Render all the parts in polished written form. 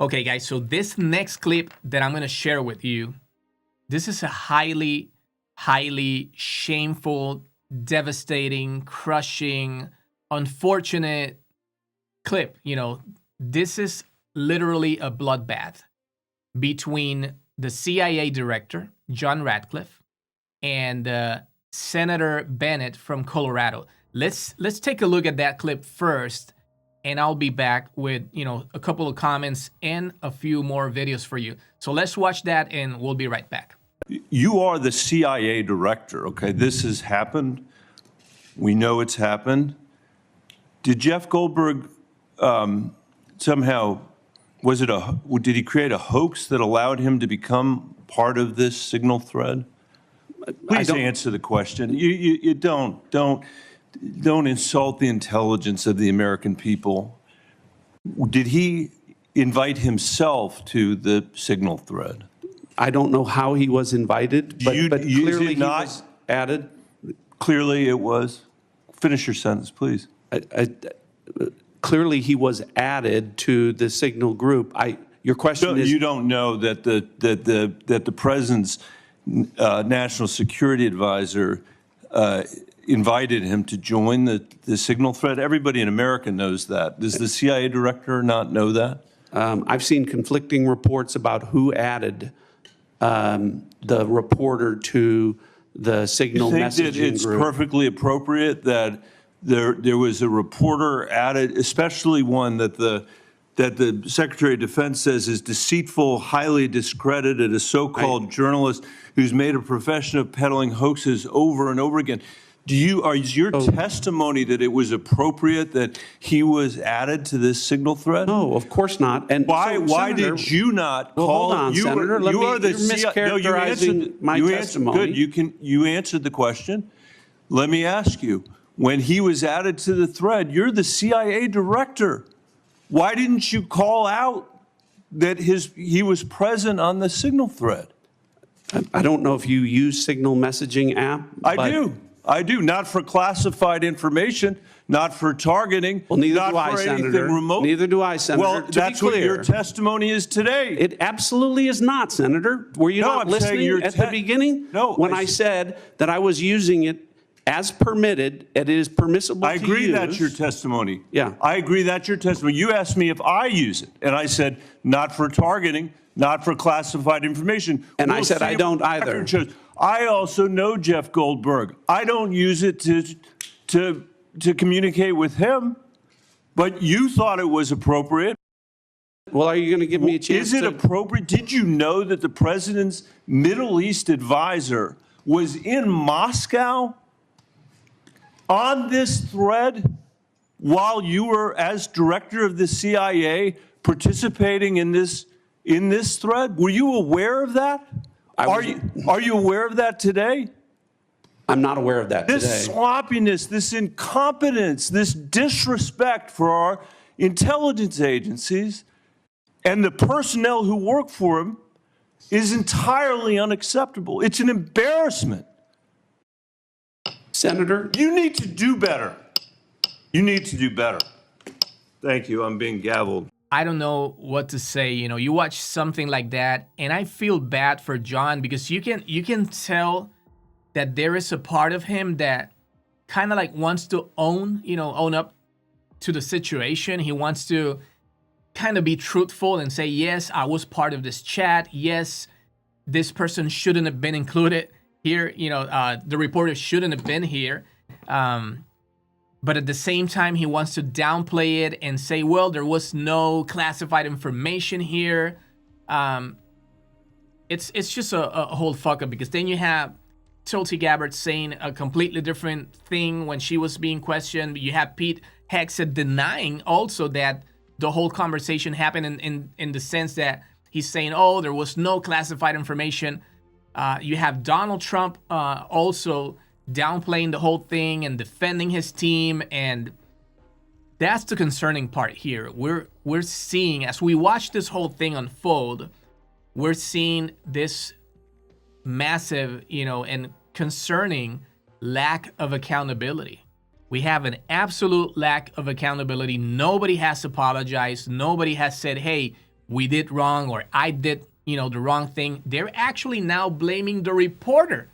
Okay, guys, so this next clip that I'm going to share with you, this is a highly, highly shameful, devastating, crushing, unfortunate clip. You know, this is literally a bloodbath between the CIA director, John Ratcliffe, and Senator Bennet from Colorado. Let's take a look at that clip first, and I'll be back with, you know, a couple of comments and a few more videos for you. So let's watch that and we'll be right back. You are the CIA director, okay? This has happened. We know it's happened. Did Jeff Goldberg somehow, did he create a hoax that allowed him to become part of this signal thread? Please answer the question. You don't insult the intelligence of the American people. Did he invite himself to the signal thread? I don't know how he was invited, but clearly he was added. Clearly it was. Finish your sentence, please. Clearly he was added to the signal group. Your question is, you don't know that the president's national security advisor invited him to join the signal thread? Everybody in America knows that. Does the CIA director not know that? I've seen conflicting reports about who added the reporter to the signal messaging group. You think that it's perfectly appropriate that there was a reporter added, especially one that the Secretary of Defense says is deceitful, highly discredited, a so-called journalist who's made a profession of peddling hoaxes over and over again? Is your testimony that it was appropriate that he was added to this signal thread? No, of course not. And why did you not call? Hold on, Senator. You're mischaracterizing my testimony. Good. You answered the question. Let me ask you: when he was added to the thread, you're the CIA director. Why didn't you call out that he was present on the signal thread? I don't know if you use signal messaging app. I do, not for classified information, not for targeting, well, neither not do I, for Senator. anything remote. Neither do I, Senator. Well, that's what your testimony is today. It absolutely is not, Senator. Were you not listening at the beginning? No. When I said that I was using it as permitted, it is permissible to use. I agree that's your testimony. Yeah. I agree that's your testimony. You asked me if I use it, and I said not for targeting, not for classified information. And I said I don't either. I also know Jeff Goldberg. I don't use it to communicate with him, but you thought it was appropriate. Well, are you going to give me a chance? Is it appropriate? Did you know that the president's Middle East advisor was in Moscow on this thread while you were, as director of the CIA, participating in this thread? Were you aware of that? Are you aware of that today? I'm not aware of that today. This sloppiness, this incompetence, this disrespect for our intelligence agencies and the personnel who work for them is entirely unacceptable. It's an embarrassment. Senator? You need to do better. You need to do better. Thank you. I'm being gavelled. I don't know what to say. You know, you watch something like that, and I feel bad for John because you can tell that there is a part of him that kind of like wants to own up to the situation. He wants to kind of be truthful and say, yes, I was part of this chat. Yes, this person shouldn't have been included here. You know, the reporter shouldn't have been here. But at the same time, he wants to downplay it and say, well, there was no classified information here. It's just a whole fuck up, because then you have Tulsi Gabbard saying a completely different thing when she was being questioned. You have Pete Hegseth denying also that the whole conversation happened in the sense that he's saying, oh, there was no classified information. You have Donald Trump also downplaying the whole thing and defending his team, and that's the concerning part here. We're seeing, as we watch this whole thing unfold, we're seeing this massive, and concerning lack of accountability. We have an absolute lack of accountability. Nobody has apologized. Nobody has said, hey, we did wrong or I did, the wrong thing. They're actually now blaming the reporter.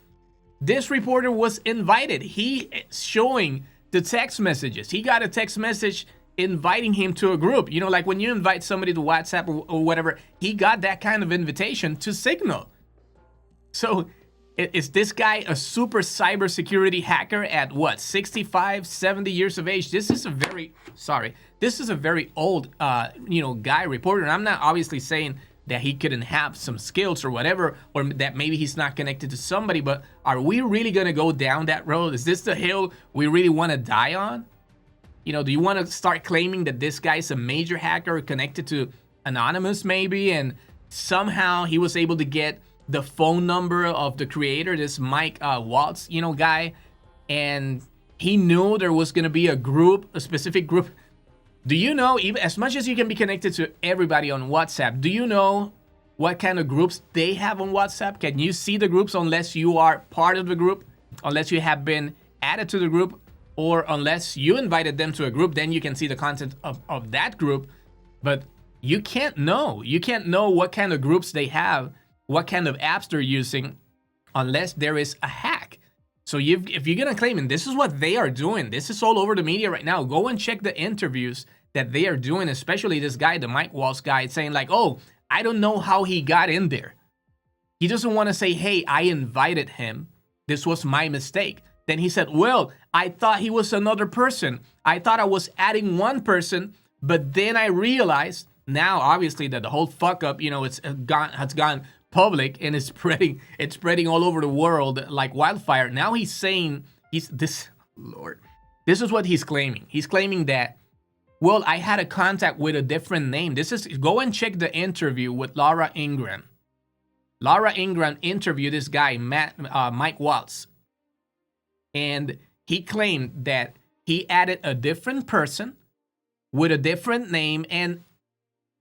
This reporter was invited. He is showing the text messages. He got a text message inviting him to a group. Like when you invite somebody to WhatsApp or whatever, he got that kind of invitation to Signal. So is this guy a super cybersecurity hacker at what, 65, 70 years of age? This is a very old, guy reporter. And I'm not obviously saying that he couldn't have some skills or whatever, or that maybe he's not connected to somebody, but are we really going to go down that road? Is this the hill we really want to die on? Do you want to start claiming that this guy's a major hacker connected to Anonymous maybe, and somehow he was able to get the phone number of the creator, this Mike Waltz, guy, and he knew there was going to be a specific group. Do you know, even as much as you can be connected to everybody on WhatsApp, do you know what kind of groups they have on WhatsApp? Can you see the groups unless you are part of the group, unless you have been added to the group, or unless you invited them to a group? Then you can see the content of that group. But you can't know. You can't know what kind of groups they have, what kind of apps they're using, unless there is a hack. So if you're going to claim, and this is what they are doing, this is all over the media right now. Go and check the interviews that they are doing, especially this guy, the Mike Waltz guy, saying like, oh, I don't know how he got in there. He doesn't want to say, hey, I invited him. This was my mistake. Then he said, well, I thought he was another person. I thought I was adding one person, but then I realized now, obviously, that the whole fuck up, has gone public and it's spreading all over the world like wildfire. Now he's saying this is what he's claiming. He's claiming that, well, I had a contact with a different name. Go and check the interview with Laura Ingraham. Laura Ingraham interviewed this guy, Mike Waltz. And he claimed that he added a different person with a different name, and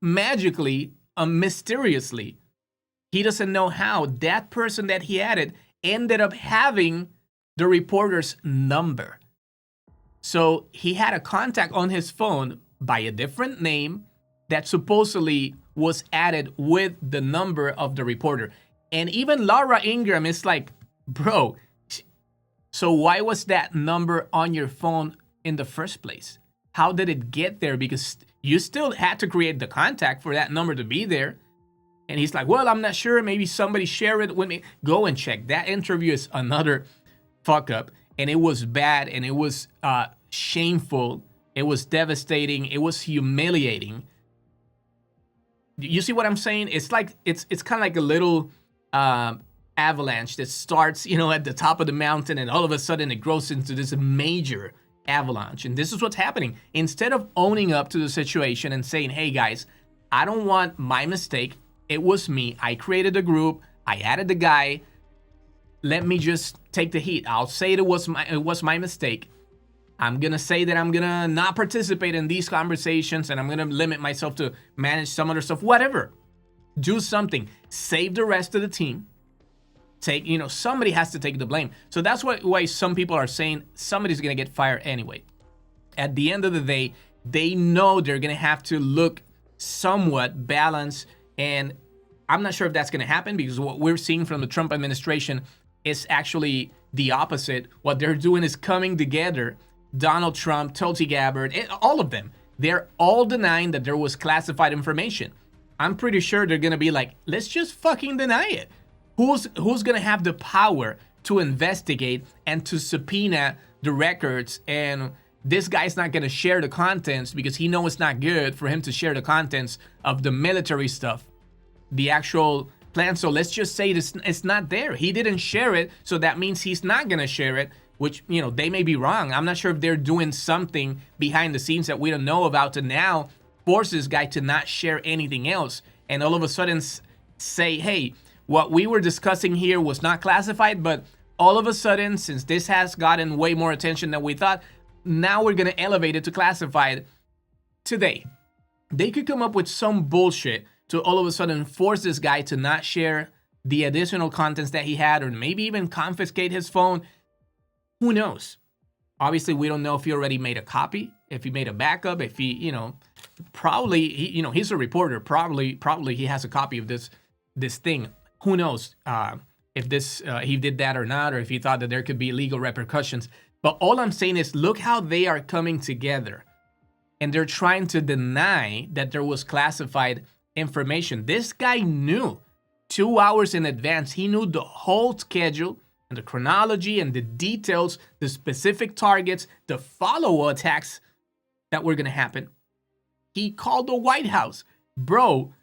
magically, mysteriously, he doesn't know how that person that he added ended up having the reporter's number. So he had a contact on his phone by a different name that supposedly was added with the number of the reporter. And even Laura Ingraham is like, bro, so why was that number on your phone in the first place? How did it get there? Because you still had to create the contact for that number to be there. And he's like, well, I'm not sure. Maybe somebody shared it with me. Go and check. That interview is another fuck up. And it was bad. And it was shameful. It was devastating. It was humiliating. You see what I'm saying? It's like, it's kind of like a little avalanche that starts, at the top of the mountain. And all of a sudden it grows into this major avalanche. And this is what's happening. Instead of owning up to the situation and saying, hey guys, I don't want my mistake. It was me. I created a group. I added the guy. Let me just take the heat. I'll say it was my mistake. I'm going to say that I'm going to not participate in these conversations and I'm going to limit myself to manage some other stuff. Whatever. Do something. Save the rest of the team. Somebody has to take the blame. So that's why some people are saying somebody's going to get fired anyway. At the end of the day, they know they're going to have to look somewhat balanced. And I'm not sure if that's going to happen, because what we're seeing from the Trump administration is actually the opposite. What they're doing is coming together. Donald Trump, Tulsi Gabbard, all of them. They're all denying that there was classified information. I'm pretty sure they're going to be like, let's just fucking deny it. Who's going to have the power to investigate and to subpoena the records? And this guy's not going to share the contents because he knows it's not good for him to share the contents of the military stuff, the actual plan. So let's just say it's not there. He didn't share it, so that means he's not going to share it, which, they may be wrong. I'm not sure if they're doing something behind the scenes that we don't know about to now force this guy to not share anything else. And all of a sudden say, hey, what we were discussing here was not classified, but all of a sudden, since this has gotten way more attention than we thought, now we're going to elevate it to classified today. They could come up with some bullshit to all of a sudden force this guy to not share the additional contents that he had, or maybe even confiscate his phone. Who knows? Obviously, we don't know if he already made a copy if he made a backup, if he, probably, he's a reporter. Probably he has a copy of this thing. Who knows if he did that or not, or if he thought that there could be legal repercussions. But all I'm saying is, look how they are coming together, and they're trying to deny that there was classified information. This guy knew 2 hours in advance. He knew the whole schedule and the chronology and the details, the specific targets, the follow attacks that were going to happen. He called the White House. Bro,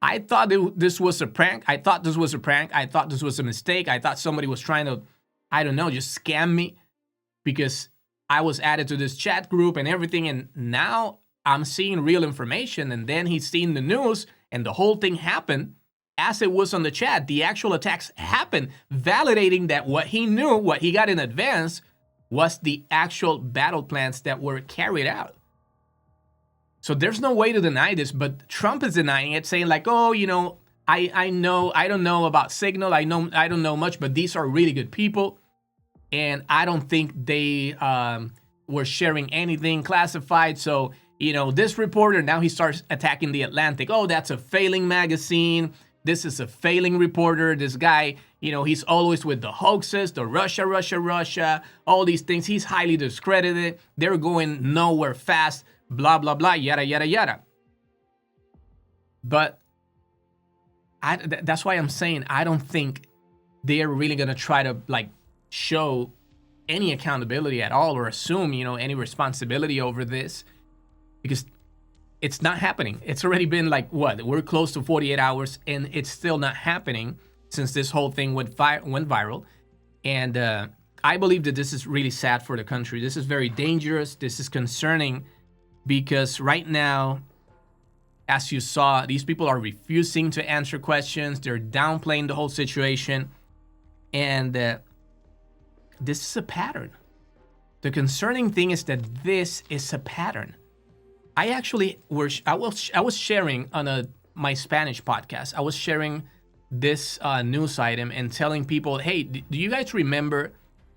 I thought this was a prank. I thought this was a mistake. I thought somebody was trying to, I don't know, just scam me, because I was added to this chat group and everything. And now I'm seeing real information. And then he's seen the news and the whole thing happened as it was on the chat. The actual attacks happened, validating that what he knew, what he got in advance, was the actual battle plans that were carried out. So there's no way to deny this, but Trump is denying it, saying like, oh, I don't know about Signal. I don't know much, but these are really good people. And I don't think they were sharing anything classified. So, this reporter, now he starts attacking The Atlantic. Oh, that's a failing magazine. This is a failing reporter. This guy, he's always with the hoaxes, the Russia, all these things. He's highly discredited. They're going nowhere fast, blah, blah, blah, yada, yada, yada. But that's why I'm saying I don't think they're really going to try to, show any accountability at all, or assume, any responsibility over this, because it's not happening. It's already been we're close to 48 hours and it's still not happening since this whole thing went viral. And I believe that this is really sad for the country. This is very dangerous. This is concerning, because right now, as you saw, these people are refusing to answer questions. They're downplaying the whole situation. And this is a pattern. The concerning thing is that this is a pattern. I was sharing on my Spanish podcast. I was sharing this news item and telling people, hey, do you guys remember?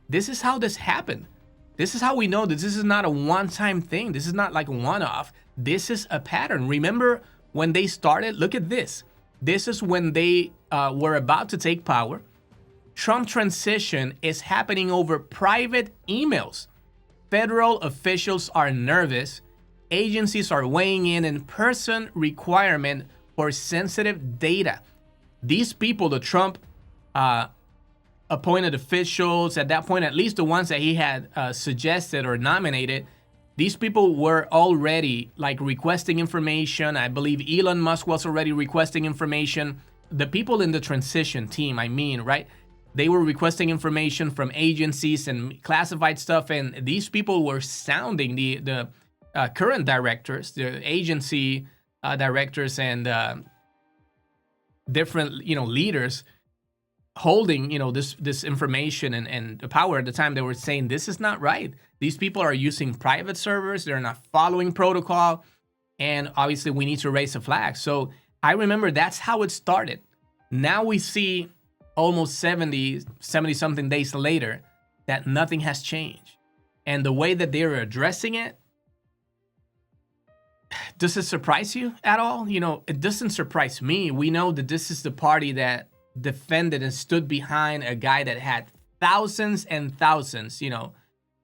This is how this happened. This is how we know that this is not a one-time thing. This is not like a one-off. This is a pattern. Remember when they started? Look at this. This is when they were about to take power. Trump transition is happening over private emails. Federal officials are nervous. Agencies are weighing in person requirement for sensitive data. These people, the Trump appointed officials, at that point, at least the ones that he had suggested or nominated, these people were already requesting information. I believe Elon Musk was already requesting information. The people in the transition team, right? They were requesting information from agencies and classified stuff, and these people were sounding the current directors, the agency directors, and different leaders holding this information and the power at the time. They were saying this is not right. These people are using private servers. They're not following protocol, and obviously we need to raise a flag. So I remember that's how it started. Now we see almost 70 something days later that nothing has changed. And the way that they're addressing it, does it surprise you at all? It doesn't surprise me. We know that this is the party that defended and stood behind a guy that had thousands and thousands,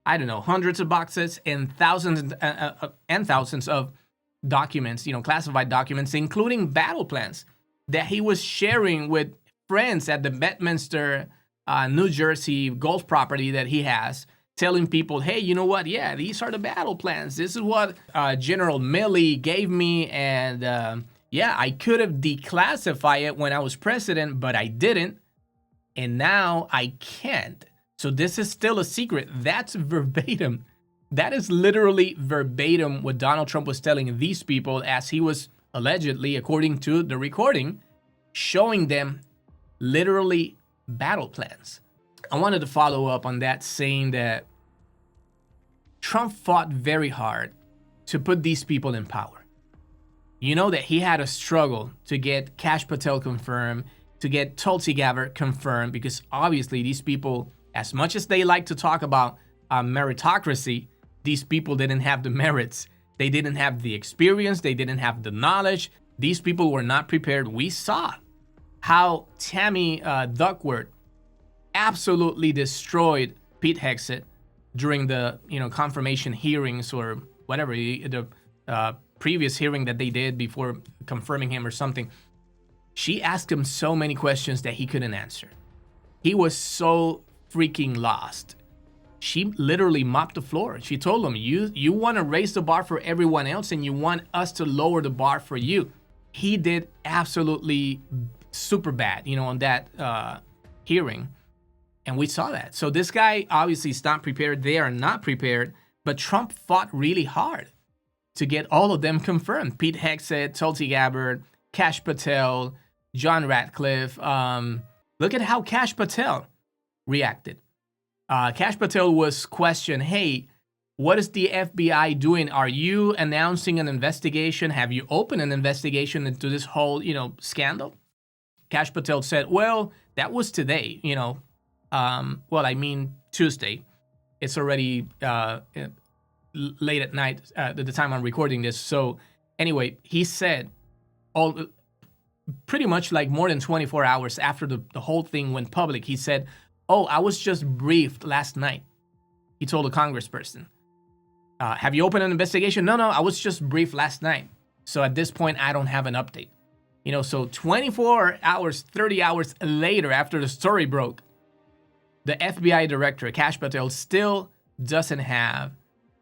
hundreds of boxes and thousands of documents, classified documents, including battle plans that he was sharing with friends at the Bedminster, New Jersey golf property that he has, telling people, hey, you know what? Yeah, these are the battle plans. This is what General Milley gave me. And I could have declassified it when I was president, but I didn't. And now I can't. So this is still a secret. That's verbatim. That is literally verbatim what Donald Trump was telling these people, as he was allegedly, according to the recording, showing them literally battle plans. I wanted to follow up on that, saying that Trump fought very hard to put these people in power. That he had a struggle to get Kash Patel confirmed, to get Tulsi Gabbard confirmed, because obviously these people, as much as they like to talk about meritocracy, these people didn't have the merits. They didn't have the experience. They didn't have the knowledge. These people were not prepared. We saw how Tammy Duckworth absolutely destroyed Pete Hegseth during the confirmation hearings or whatever, the previous hearing that they did before confirming him or something. She asked him so many questions that he couldn't answer. He was so freaking lost. She literally mopped the floor. She told him, you want to raise the bar for everyone else and you want us to lower the bar for you. He did absolutely super bad, on that hearing. And we saw that. So this guy obviously is not prepared. They are not prepared. But Trump fought really hard to get all of them confirmed. Pete Hegseth, Tulsi Gabbard, Kash Patel, John Ratcliffe. Look at how Kash Patel reacted. Kash Patel was questioned, hey, what is the FBI doing? Are you announcing an investigation? Have you opened an investigation into this whole, scandal? Kash Patel said, well, that was today, Tuesday. It's already late at night at the time I'm recording this. So anyway, he said pretty much like more than 24 hours after the whole thing went public, he said, oh, I was just briefed last night. He told a congressperson, have you opened an investigation? No, I was just briefed last night. So at this point, I don't have an update. So 24 hours, 30 hours later after the story broke, the FBI director, Kash Patel, still doesn't have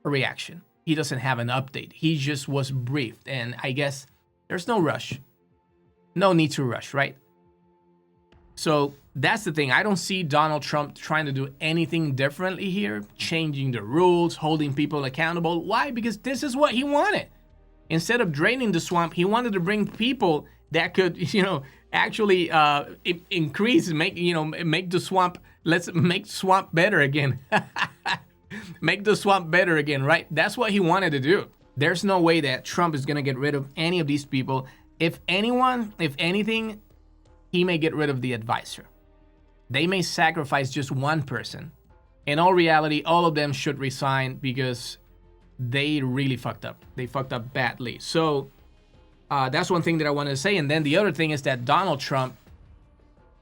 a reaction. He doesn't have an update. He just was briefed. And I guess there's no rush. No need to rush, right? So that's the thing. I don't see Donald Trump trying to do anything differently here, changing the rules, holding people accountable. Why? Because this is what he wanted. Instead of draining the swamp, he wanted to bring people that could, actually increase, make the swamp. Let's make swamp better again. Make the swamp better again, right? That's what he wanted to do. There's no way that Trump is going to get rid of any of these people. If anything, he may get rid of the advisor. They may sacrifice just one person. In all reality, all of them should resign because they really fucked up. They fucked up badly. So that's one thing that I wanted to say. And then the other thing is that Donald Trump,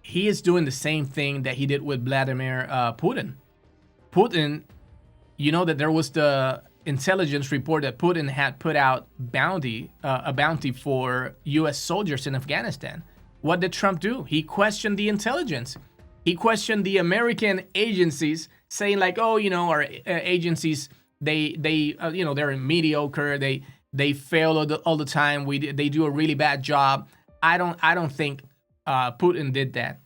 he is doing the same thing that he did with Vladimir Putin. Putin, that there was the intelligence report that Putin had put out a bounty for U.S. soldiers in Afghanistan. What did Trump do? He questioned the intelligence. He questioned the American agencies, saying like, oh, our agencies, they're mediocre. They fail all the time. They do a really bad job. I don't think Putin did that.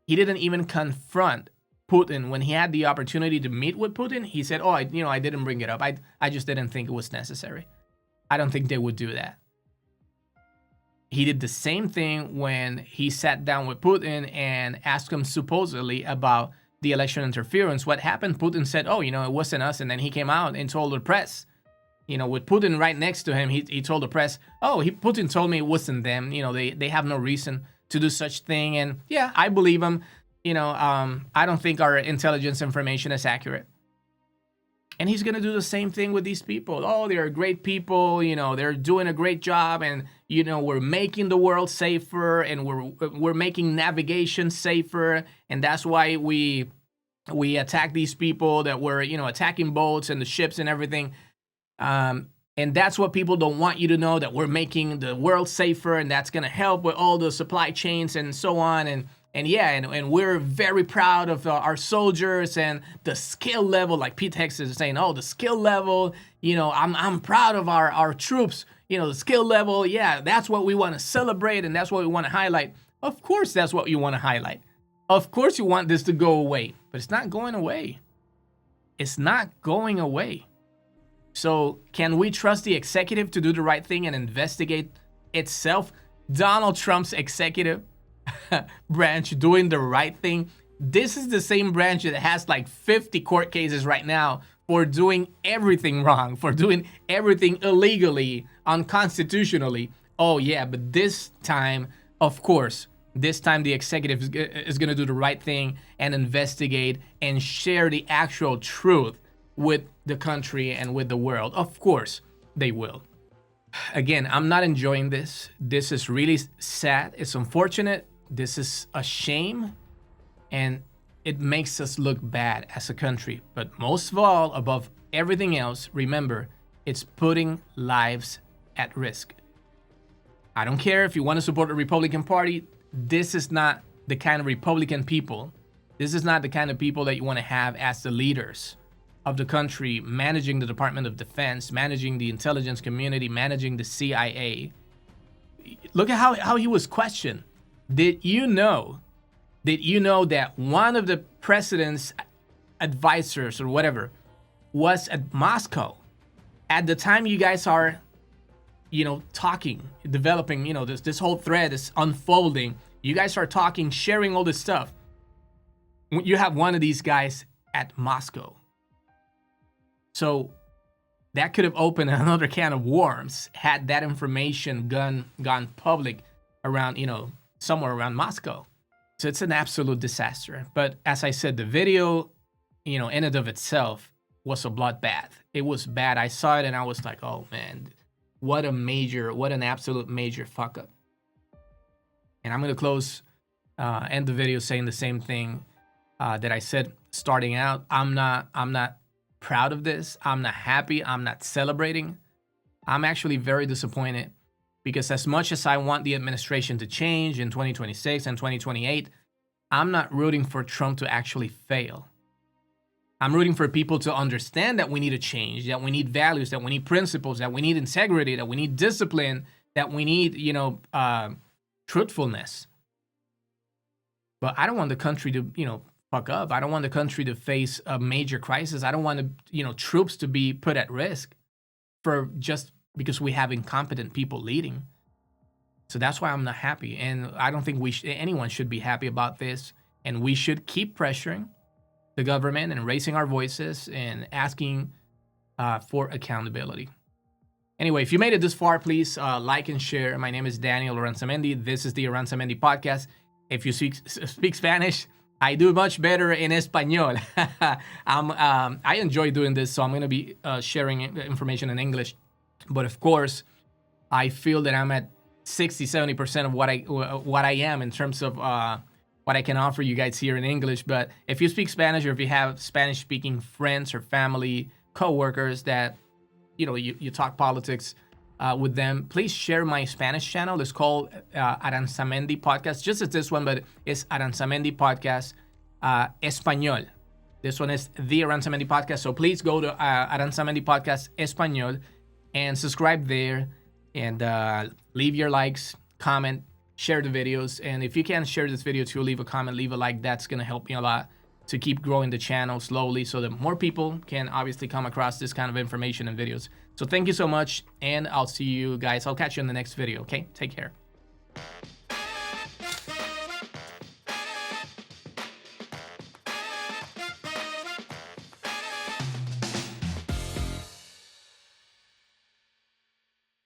He didn't even confront Putin when he had the opportunity to meet with Putin. He said, oh, I didn't bring it up. I just didn't think it was necessary. I don't think they would do that. He did the same thing when he sat down with Putin and asked him supposedly about the election interference. What happened? Putin said, oh, it wasn't us. And then he came out and told the press, with Putin right next to him, he told the press, oh, Putin told me it wasn't them. They have no reason to do such thing. And yeah, I believe him. I don't think our intelligence information is accurate. And he's going to do the same thing with these people. Oh, they're great people. They're doing a great job. And, we're making the world safer and we're making navigation safer. And that's why we attack these people that were, attacking boats and the ships and everything. And that's what people don't want you to know, that we're making the world safer and that's going to help with all the supply chains and so on. And we're very proud of our soldiers and the skill level, like Pete Hegseth is saying, oh, the skill level, I'm proud of our troops, the skill level. Yeah, that's what we want to celebrate and that's what we want to highlight. Of course, that's what you want to highlight. Of course, you want this to go away, but it's not going away. It's not going away. So can we trust the executive to do the right thing and investigate itself? Donald Trump's executive branch doing the right thing. This is the same branch that has like 50 court cases right now for doing everything wrong, for doing everything illegally, unconstitutionally. Oh yeah, but this time, of course, this time the executive is going to do the right thing and investigate and share the actual truth with the country and with the world. Of course, they will. Again, I'm not enjoying this. This is really sad. It's unfortunate. This is a shame. And it makes us look bad as a country. But most of all, above everything else, remember, it's putting lives at risk. I don't care if you want to support the Republican Party. This is not the kind of Republican people. This is not the kind of people that you want to have as the leaders of the country, managing the Department of Defense, managing the intelligence community, managing the CIA. Look at how he was questioned. Did you know that one of the president's advisors or whatever was at Moscow at the time you guys are, talking, developing, this whole thread is unfolding. You guys are talking, sharing all this stuff. You have one of these guys at Moscow. So that could have opened another can of worms had that information gone public around, somewhere around Moscow. So it's an absolute disaster. But as I said, the video, in and of itself was a bloodbath. It was bad. I saw it and I was like, oh man, what an absolute major fuck up. And I'm going to end the video saying the same thing that I said starting out. I'm not proud of this. I'm not happy. I'm not celebrating. I'm actually very disappointed because as much as I want the administration to change in 2026 and 2028, I'm not rooting for Trump to actually fail. I'm rooting for people to understand that we need a change, that we need values, that we need principles, that we need integrity, that we need discipline, that we need, truthfulness. But I don't want the country to, fuck up. I don't want the country to face a major crisis. I don't want troops to be put at risk for just because we have incompetent people leading. So that's why I'm not happy. And I don't think anyone should be happy about this. And we should keep pressuring the government and raising our voices and asking for accountability. Anyway, if you made it this far, please like and share. My name is Daniel Aranzamendi. This is the Aranzamendi podcast. If you speak Spanish, I do much better in Espanol. I enjoy doing this, so I'm going to be sharing information in English. But of course, I feel that I'm at 60-70% of what I am in terms of what I can offer you guys here in English. But if you speak Spanish or if you have Spanish-speaking friends or family, co-workers that, you talk politics with them, please share my Spanish channel. It's called Aranzamendi Podcast, just as this one, but it's Aranzamendi Podcast Español. This one is the Aranzamendi Podcast. So please go to Aranzamendi Podcast Español and subscribe there and leave your likes, comment, share the videos. And if you can share this video too, leave a comment, leave a like. That's going to help me a lot to keep growing the channel slowly so that more people can obviously come across this kind of information and videos. So thank you so much, and I'll see you guys. I'll catch you in the next video, okay? Take care.